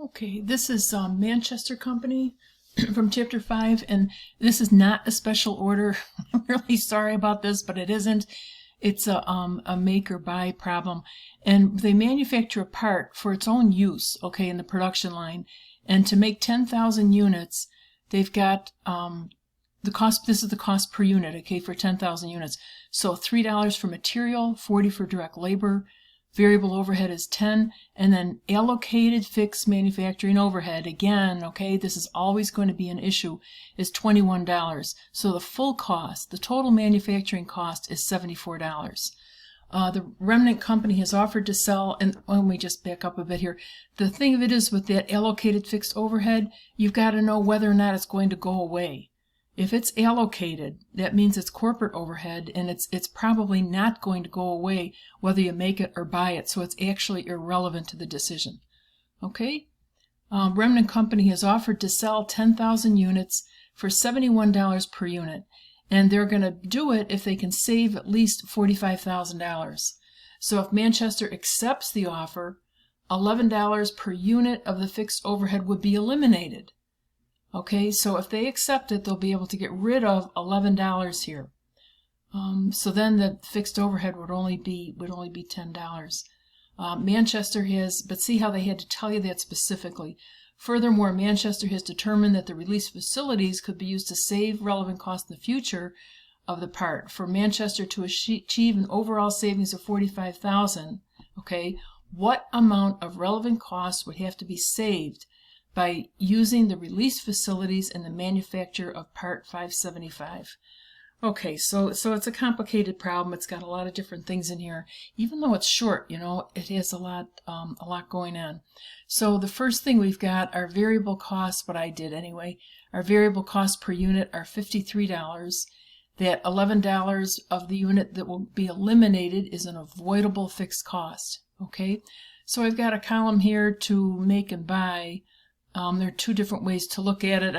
Okay, this is Manchester Company from Chapter 5, and this is not a special order. I'm really sorry about this, but it isn't. It's a make or buy problem, and they manufacture a part for its own use, okay, in the production line. And to make 10,000 units, they've got the cost. This is the cost per unit, okay, for 10,000 units. So $3 for material, 40 for direct labor. Variable overhead is 10, and then allocated fixed manufacturing overhead, again, okay, this is always going to be an issue, is $21. So the full cost, the total manufacturing cost, is $74. The Remnant Company has offered to sell, and let me just back up a bit here. The thing of it is, with that allocated fixed overhead, you've got to know whether or not it's going to go away. If it's allocated, that means it's corporate overhead, and it's probably not going to go away whether you make it or buy it, so it's actually irrelevant to the decision. Okay? Remnant Company has offered to sell 10,000 units for $71 per unit, and they're going to do it if they can save at least $45,000. So if Manchester accepts the offer, $11 per unit of the fixed overhead would be eliminated. Okay, so if they accept it, they'll be able to get rid of $11 here. So then the fixed overhead would only be $10. Manchester has, but see how they had to tell you that specifically. Furthermore, Manchester has determined that the release facilities could be used to save relevant costs in the future of the part. For Manchester to achieve an overall savings of $45,000, okay, what amount of relevant costs would have to be saved by using the release facilities in the manufacture of Part 575. Okay, so it's a complicated problem. It's got a lot of different things in here. Even though it's short, you know, it has a lot going on. So the first thing we've got are variable costs, what I did anyway. Our variable costs per unit are $53. That $11 of the unit that will be eliminated is an avoidable fixed cost. Okay, so I've got a column here to make and buy. There are two different ways to look at it.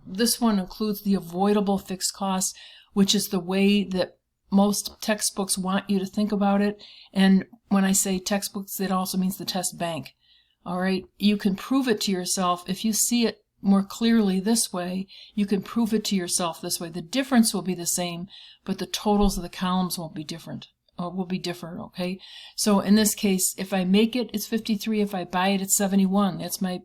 This one includes the avoidable fixed cost, which is the way that most textbooks want you to think about it. And when I say textbooks, that also means the test bank. All right, you can prove it to yourself. If you see it more clearly this way, you can prove it to yourself this way. The difference will be the same, but the totals of the columns won't be different. Will be different, okay? So in this case, if I make it, it's 53. If I buy it, it's 71. That's my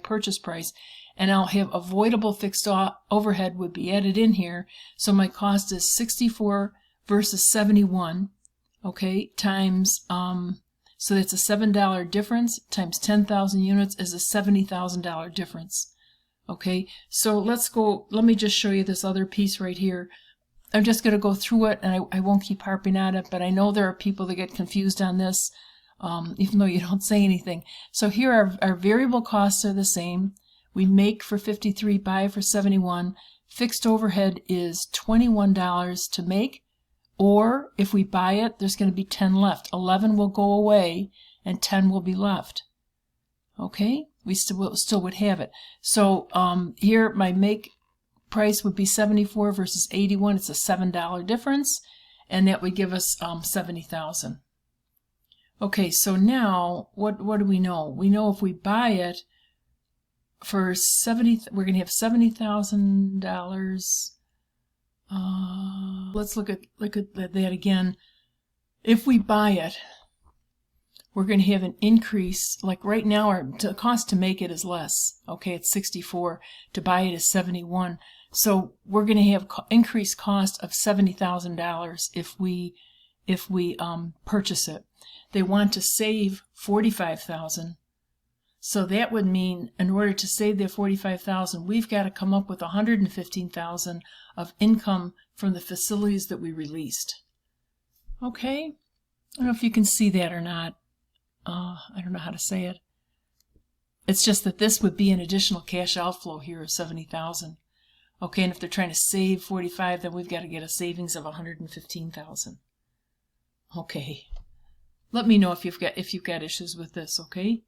purchase price, and I'll have avoidable fixed overhead would be added in here, so my cost is 64 versus 71, okay, times so that's a $7 difference, times 10,000 units is a $70,000 difference. Okay, so let me just show you this other piece right here. I'm just going to go through it, and I won't keep harping on it, but I know there are people that get confused on this. Even though you don't say anything. So here our variable costs are the same. We make for 53, buy for 71. Fixed overhead is $21 to make, or if we buy it, there's going to be 10 left. 11 will go away, and 10 will be left. Okay, we still would have it. So here my make price would be 74 versus 81. It's a $7 difference, and that would give us 70,000. Okay, so now what do we know? We know if we buy it for 70, we're going to have $70,000. Let's look at that again. If we buy it, we're going to have an increase. Like right now, the cost to make it is less. Okay, it's 64. To buy it is 71. So we're going to have increased cost of $70,000 if we purchase it. They want to save $45,000. So that would mean in order to save their $45,000, we've got to come up with $115,000 of income from the facilities that we released. Okay? I don't know if you can see that or not. I don't know how to say it. It's just that this would be an additional cash outflow here of $70,000. Okay, and if they're trying to save $45,000, then we've got to get a savings of $115,000. Okay. Let me know if you've got issues with this, okay?